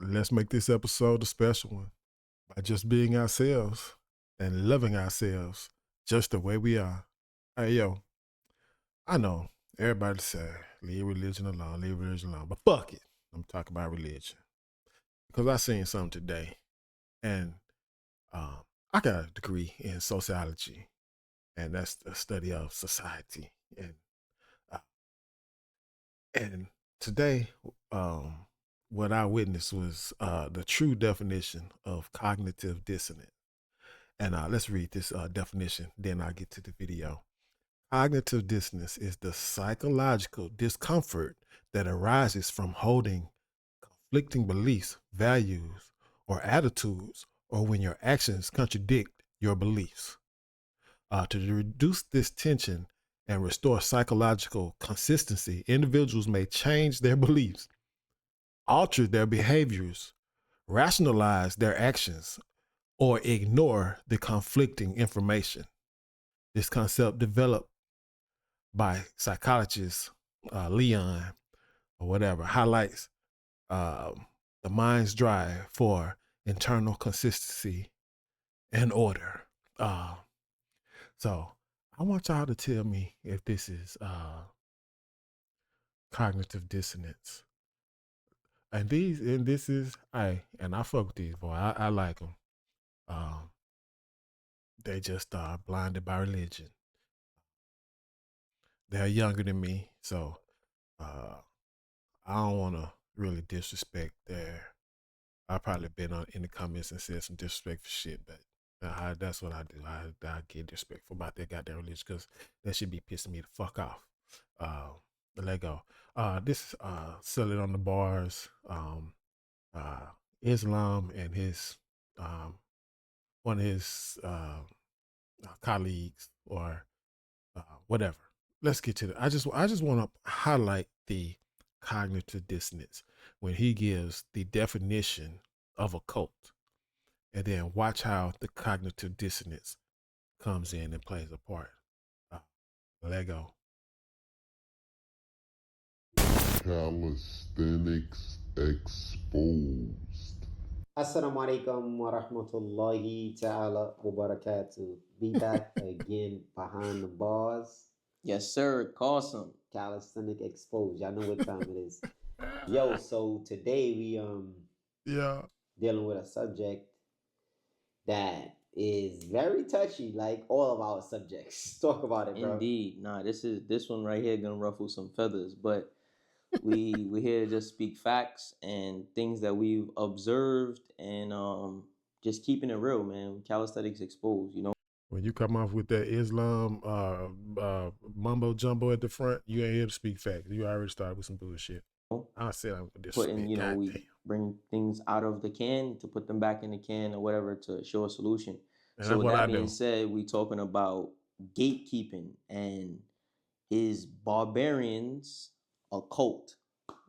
Let's make this episode a special one by just being ourselves and loving ourselves just the way we are. Hey, yo, I know everybody say, leave religion alone, but fuck it. I'm talking about religion because I seen something today, and um, I got a degree in sociology, and that's the study of society. Uh, and today, um, what I witnessed was the true definition of cognitive dissonance. And let's read this definition, then I'll get to the video. Cognitive dissonance is the psychological discomfort that arises from holding conflicting beliefs, values, or attitudes, or when your actions contradict your beliefs. To reduce this tension and restore psychological consistency, individuals may change their beliefs, alter their behaviors, rationalize their actions, or ignore the conflicting information. This concept developed by psychologist Leon or whatever highlights the mind's drive for internal consistency and order. So I want y'all to tell me if this is cognitive dissonance. And this is and I fuck with these boy. I like them. Um, they just are blinded by religion. They're younger than me, so uh, I don't want to really disrespect their. I probably been in the comments and said some disrespectful shit, but that's what I do. I get disrespectful about their goddamn religion because that should be pissing me the fuck off. But let go. This sell it on the bars. Islam and his one of his colleagues or whatever. Let's get to the. I just want to highlight the cognitive dissonance when he gives the definition of a cult, and then watch how the cognitive dissonance comes in and plays a part. Lego. Calisthenics exposed. Assalamu alaikum wa rahmatullahi ta'ala wa barakatuh. Be back again behind the bars. Yes, sir. Cawsome. Calisthenic exposed. Y'all know what time it is. Yo, so today we Yeah. dealing with a subject that is very touchy, like all of our subjects. Talk about it, bro. Indeed. Nah, this one right here gonna ruffle some feathers, but we here to just speak facts and things that we've observed and just keeping it real, man. Calisthenics exposed, you know. When you come off with that Islam mumbo jumbo at the front, you ain't here to speak facts. You already started with some bullshit. I said I'm gonna Putting, we bring things out of the can to put them back in the can or whatever to show a solution. And so that's with what that I being do. said, we talking about gatekeeping and is barbarians a cult?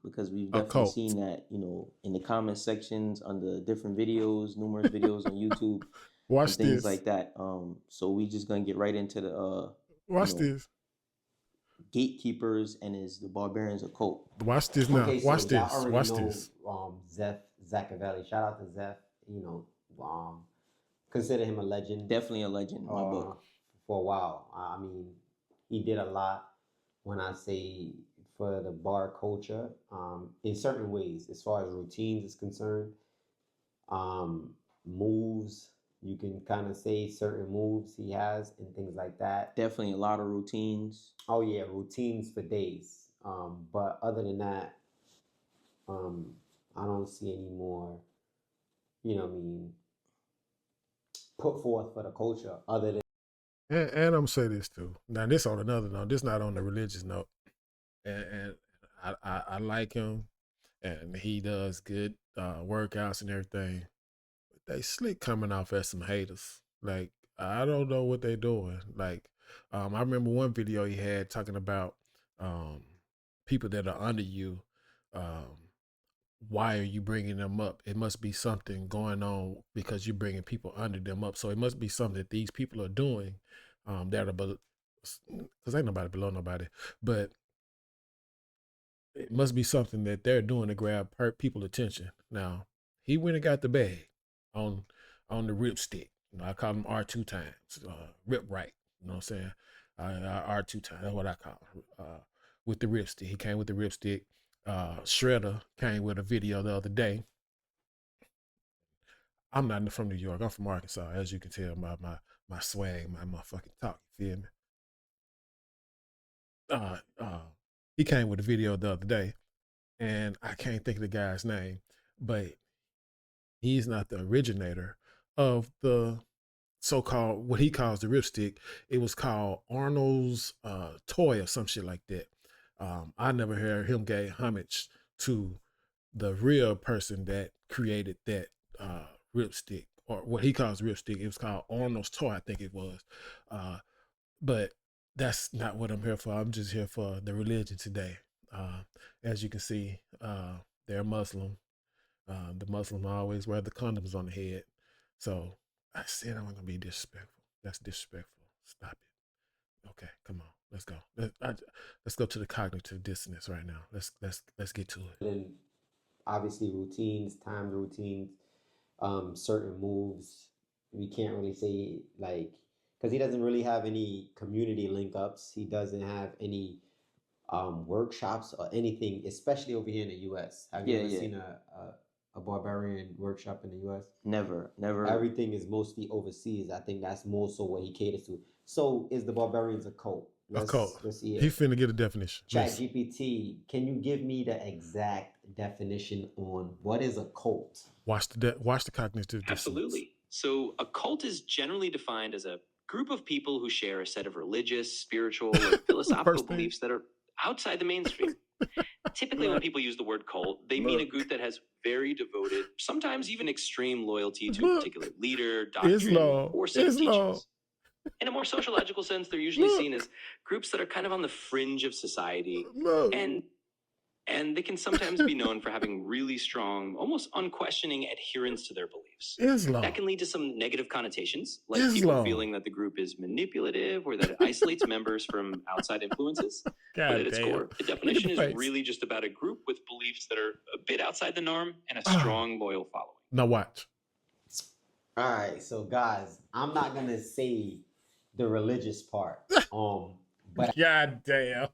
Because we've definitely seen that, in the comment sections under different videos, numerous videos on YouTube, Watch and things this. like that. So we just gonna get right into the Watch this. Gatekeepers and is the barbarians a cult? Watch this now. Okay, so Watch y'all this. already Watch know, this. Zeph Zachavelli. Shout out to Zeph. Consider him a legend. Definitely a legend in my book. For a while. I mean, he did a lot. When I say for the bar culture, in certain ways, as far as routines is concerned, moves, you can kind of say certain moves he has and things like that. Definitely a lot of routines. Oh yeah, routines for days. But other than that, I don't see any more, put forth for the culture other than. And I'm gonna say this too. Now this on another note. This not on the religious note. And I like him, and he does good workouts and everything. But they slick coming off as some haters. Like I don't know what they doing. Like I remember one video he had talking about people that are under you. Why are you bringing them up? It must be something going on because you're bringing people under them up. So it must be something that these people are doing that are, because ain't nobody below nobody, but it must be something that they're doing to grab people's attention. Now, He went and got the bag on the ripstick. I call him R2 times, rip right. You know what I'm saying? R2 times. That's what I call him. With the ripstick, he came with the ripstick. Shredder came with a video the other day. I'm not from New York. I'm from Arkansas, as you can tell by my swag, my motherfucking talk. You feel me? He came with a video the other day, and I can't think of the guy's name, but he's not the originator of the so-called, what he calls the ripstick. It was called Arnold's toy or some shit like that. I never heard him give homage to the real person that created that ripstick, or what he calls ripstick. It was called Arnold's toy, I think it was. But that's not what I'm here for. I'm just here for the religion today. As you can see, they're Muslim. The Muslim always wear the condoms on the head. So I said I'm gonna be disrespectful. That's disrespectful. Stop it. Okay, come on, let's go. Let's go to the cognitive dissonance right now. Let's get to it. And obviously routines, timed routines, certain moves. We can't really say like, because he doesn't really have any community link ups. He doesn't have any workshops or anything, especially over here in the U.S. Have you ever seen a barbarian workshop in the U.S.? Never. Everything is mostly overseas. I think that's more so what he caters to. So is the barbarians a cult? A cult. Let's see it. He finna get a definition. ChatGPT, can you give me the exact definition on what is a cult? Watch the cognitive dissonance. Absolutely. So a cult is generally defined as a group of people who share a set of religious, spiritual, or philosophical beliefs that are outside the mainstream. Typically, when people use the word cult, they mean a group that has very devoted, sometimes even extreme loyalty to a particular leader, doctrine, or set of teachings. In a more sociological sense, they're usually seen as groups that are kind of on the fringe of society, and they can sometimes be known for having really strong, almost unquestioning adherence to their beliefs. That can lead to some negative connotations, like people feeling that the group is manipulative or that it isolates members from outside influences. But at its core, the definition is really just about a group with beliefs that are a bit outside the norm and a strong, loyal following. Now watch. All right, so guys, I'm not gonna say the religious part. But God damn.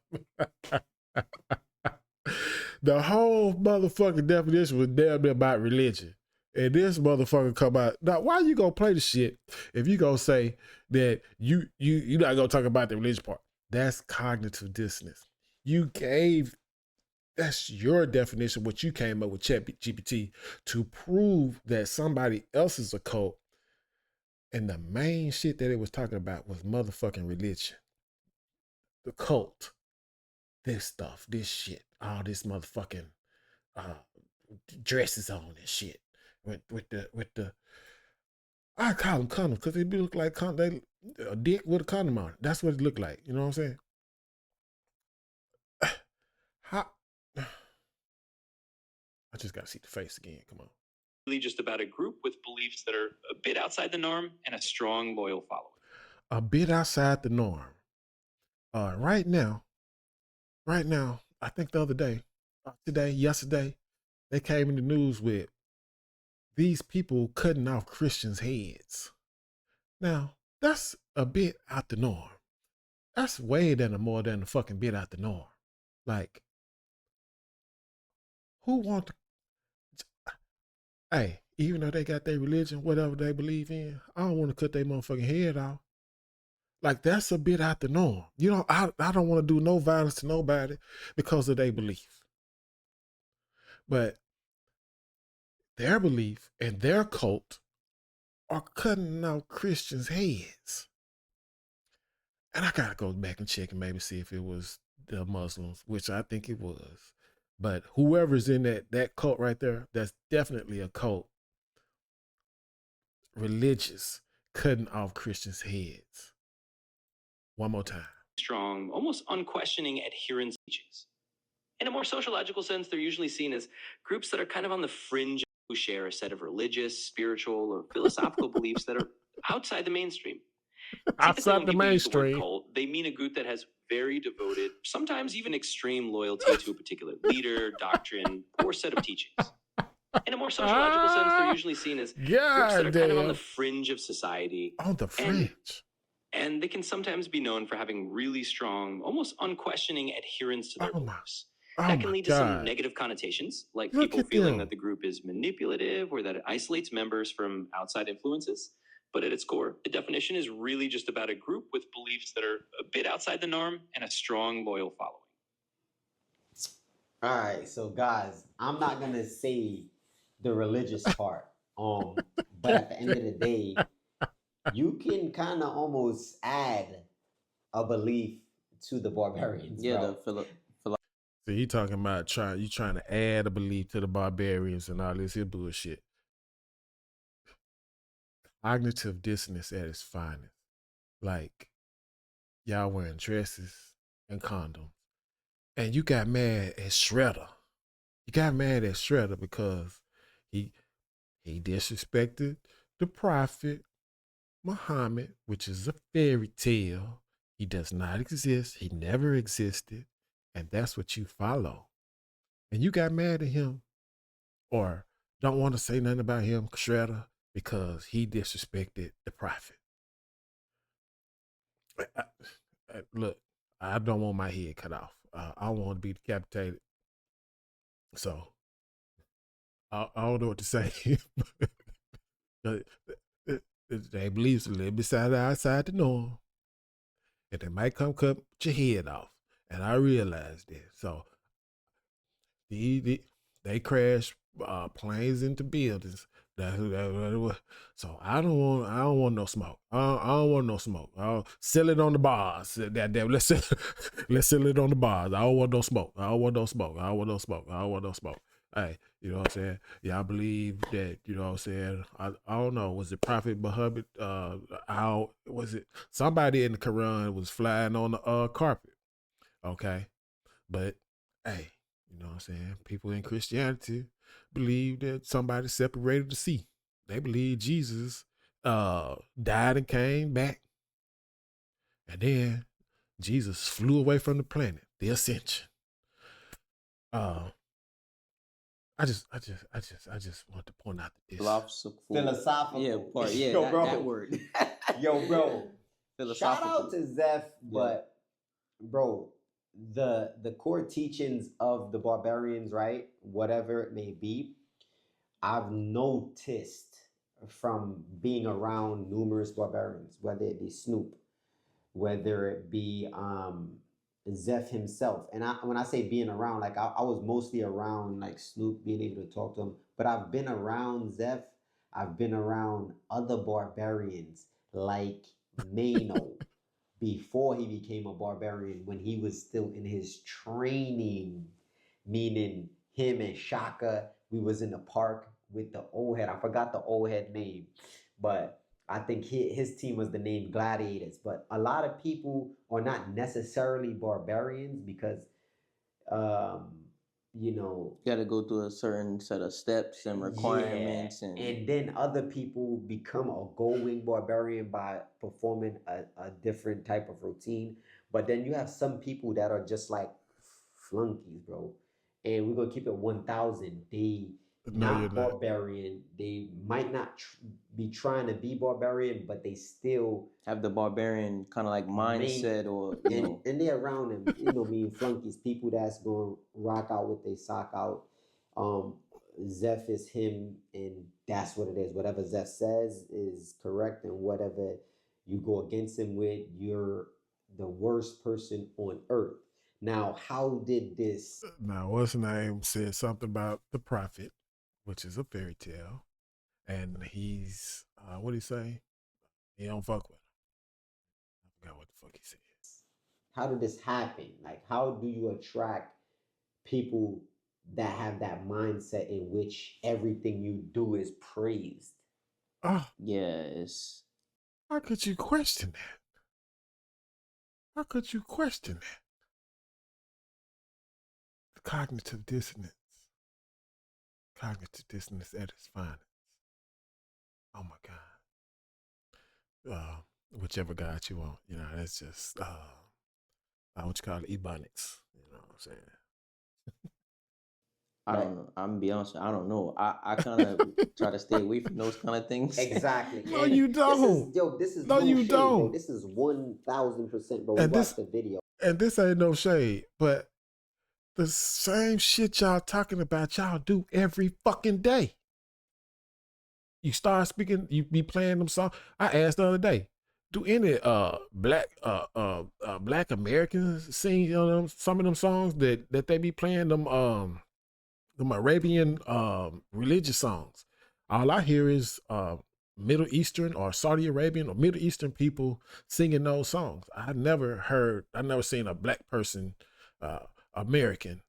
The whole motherfucking definition was damn near about religion. And this motherfucker come out. Now, why you gonna play the shit if you gonna say that you not gonna talk about the religion part? That's cognitive dissonance. That's your definition, what you came up with ChatGPT to prove that somebody else is a cult. And the main shit that it was talking about was motherfucking religion. The cult. This stuff, this shit, all this motherfucking dresses on and shit. With the I call them condoms because they look like a dick with a condom on it. That's what it looked like. You know what I'm saying? I just gotta see the face again. Come on. Really just about a group with beliefs that are a bit outside the norm and a strong, loyal following. A bit outside the norm. Right now, I think the other day, yesterday, they came in the news with these people cutting off Christians' heads. Now, that's a bit out the norm. That's way more than a fucking bit out the norm. Like, who want to... Hey, even though they got their religion, whatever they believe in, I don't want to cut their motherfucking head off. Like, that's a bit out the norm. You know, I don't want to do no violence to nobody because of their belief. But their belief and their cult are cutting out Christians' heads. And I got to go back and check and maybe see if it was the Muslims, which I think it was. But whoever's in that cult right there, that's definitely a cult. Religious, cutting off Christians' heads. One more time. Strong, almost unquestioning adherence teachings. In a more sociological sense, they're usually seen as groups that are kind of on the fringe who share a set of religious, spiritual, or philosophical beliefs that are outside the mainstream. Outside the mainstream. Use the word cult, they mean a group that has very devoted, sometimes even extreme loyalty to a particular leader, doctrine, or set of teachings. In a more sociological sense, they're usually seen as groups that are kind of on the fringe of society. On the fringe. And they can sometimes be known for having really strong, almost unquestioning adherence to their beliefs. That can lead to some negative connotations, like people feeling that the group is manipulative or that it isolates members from outside influences. But at its core, the definition is really just about a group with beliefs that are a bit outside the norm and a strong, loyal following. All right, so guys, I'm not gonna say the religious part, but at the end of the day, you can kind of almost add a belief to the barbarians. Yeah, bro. So you talking about you trying to add a belief to the barbarians and all this here bullshit. Cognitive dissonance at its finest. Like, y'all wearing dresses and condoms. And you got mad at Shredder. You got mad at Shredder because he disrespected the prophet Muhammad, which is a fairy tale. He does not exist. He never existed. And that's what you follow. And you got mad at him or don't want to say nothing about him, Shredder, because he disrespected the prophet. Look, I don't want my head cut off. I want to be decapitated. So I don't know what to say. They believe a little bit outside the norm. And they might come cut your head off. And I realized that. So they crash planes into buildings. So I don't want no smoke. I don't want no smoke. I'll sell it on the bars. Let's sell it on the bars. I don't want no smoke. I don't want no smoke. I don't want no smoke. I don't want no smoke. Hey, you know what I'm saying? Yeah, I believe that, you know what I'm saying? I don't know. Was it Prophet Muhammad? How was it? Somebody in the Quran was flying on the carpet. Okay. But hey, you know what I'm saying? People in Christianity believe that somebody separated the sea. They believe Jesus died and came back. And then Jesus flew away from the planet, the ascension. I just want to point out this. Philosophical. Yeah, part. Yeah, Yo, bro. that word. Yo, bro. Shout out to Zeph, but bro, the core teachings of the barbarians, right? Whatever it may be, I've noticed from being around numerous barbarians, whether it be Snoop, whether it be Zeph himself. And when I say being around, like I was mostly around like Snoop, being able to talk to him, but I've been around Zeph. I've been around other barbarians like Mano before he became a barbarian, when he was still in his training, meaning him and Shaka, we was in the park with the old head. I forgot the old head name, but I think his team was the name Gladiators. But a lot of people are not necessarily barbarians because, you know, got to go through a certain set of steps and requirements. Yeah. And then other people become a going barbarian by performing a different type of routine. But then you have some people that are just like flunkies, bro. And we're going to keep it 1,000. They not barbarian. They might not be trying to be barbarian, but they still have the barbarian kind of like mindset, or and they're around them, you know, mean flunkies, people that's going to rock out with their sock out. Zeph is him, and that's what it is. Whatever Zeph says is correct, and whatever you go against him with, you're the worst person on earth. Now, how did this? Now, what's his name said something about the prophet, which is a fairy tale, and he's what did he say? He don't fuck with him. I forgot what the fuck he said. How did this happen? Like, how do you attract people that have that mindset in which everything you do is praised? Yes. How could you question that? How could you question that? Cognitive dissonance. Cognitive dissonance at its finest. Oh my God. Whichever God you want, you know, that's just what you call it, ebonics. You know what I'm saying? I don't know. I'm gonna be honest. I don't know. I kind of try to stay away from those kind of things. Exactly. No, And you don't. This is No, you shade, bro. don't. This is 1000%, bro. And Watch the video. And this ain't no shade, but the same shit y'all talking about, y'all do every fucking day. You start speaking, you be playing them songs. I asked the other day, do any black Americans sing, you know, some of them songs that they be playing, them Arabian religious songs? All I hear is Middle Eastern or Saudi Arabian or Middle Eastern people singing those songs. I never seen a black person, American,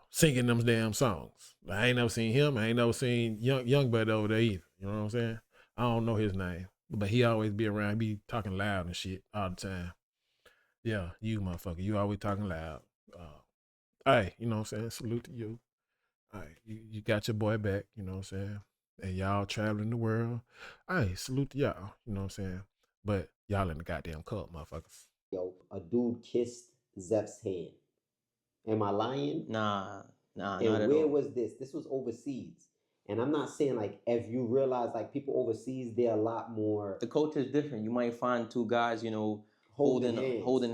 singing them damn songs. I ain't never seen him. I ain't never seen young buddy over there either. You know what I'm saying? I don't know his name, but he always be around, be talking loud and shit all the time. Yeah, you motherfucker, you always talking loud. Hey, you know what I'm saying? Salute to you. All right, you got your boy back, you know what I'm saying? And y'all traveling the world. Hey, salute to y'all, you know what I'm saying? But y'all in the goddamn cult, motherfuckers. Yo, a dude kissed Zeph's hand. Am I lying? Nah, and not at where all. was this? This was overseas. And I'm not saying like if you realize like people overseas, they're a lot more. The culture is different. You might find two guys, you know, holding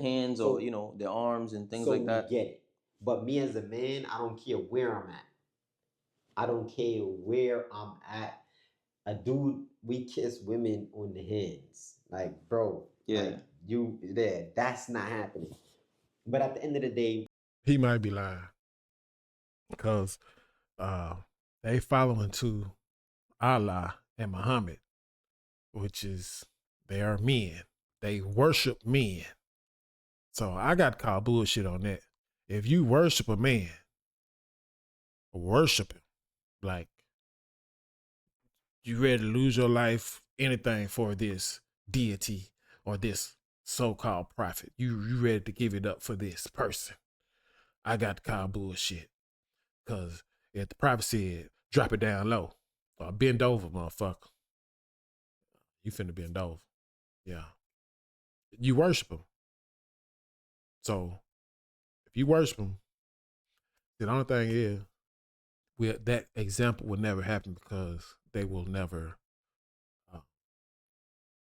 hands So, or, you know, their arms and things so like that. we get it. But me as a man, I don't care where I'm at. I don't care where I'm at. A dude, we kiss women on the hands. Like, bro, Yeah. like you there. That's not happening. But at the end of the day, he might be lying. Because they following to Allah and Muhammad, which is they are men. They worship men. So I got to call bullshit on that. If you worship a man, worship him. Like, you ready to lose your life, anything for this deity or this so-called prophet. You ready to give it up for this person. I got to call bullshit. Because if the prophet said, drop it down low or bend over, motherfucker, you finna bend over. Yeah. You worship him. So if you worship him, the only thing is, that example will never happen because they will never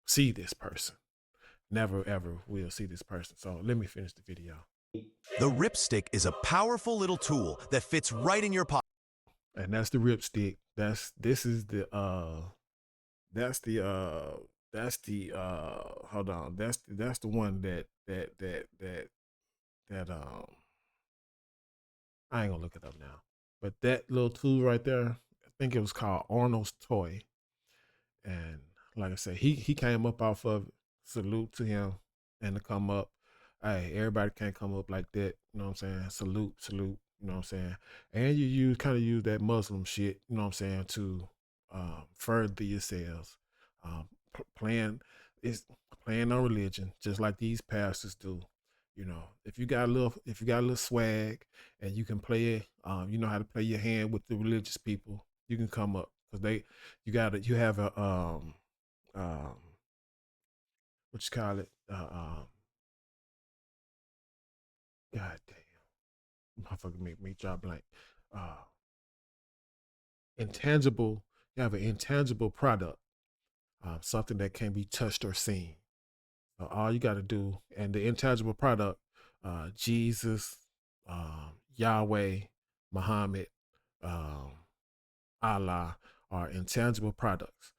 see this person. Never ever will see this person. So let me finish the video. The ripstick is a powerful little tool that fits right in your pocket. And that's the ripstick. That's the hold on. That's the one that I ain't gonna look it up now. But that little tool right there, I think it was called Arnold's Toy. And like I said, he came up off of it. Salute to him. And to come up. Hey, everybody can't come up like that. You know what I'm saying? Salute. You know what I'm saying? And you kind of use that Muslim shit, you know what I'm saying, to further yourselves. Playing on religion, just like these pastors do. You know, if you got a little swag and you can play it, you know how to play your hand with the religious people, you can come up because you have a what you call it, god damn, motherfucker make me draw blank. Intangible, you have an intangible product, something that can't be touched or seen. So all you got to do, and the intangible product, Jesus, Yahweh, Muhammad, Allah, are intangible products.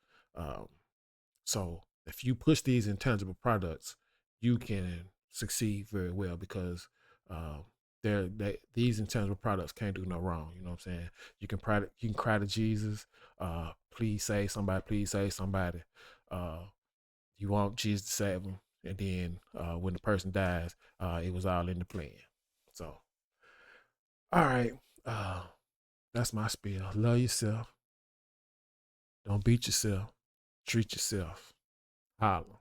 So if you push these intangible products, you can succeed very well because these intangible products can't do no wrong. You know what I'm saying? You can cry to Jesus, please save somebody. You want Jesus to save them, and then when the person dies, it was all in the plan. So, all right, that's my spiel. Love yourself. Don't beat yourself. Treat yourself. Holla.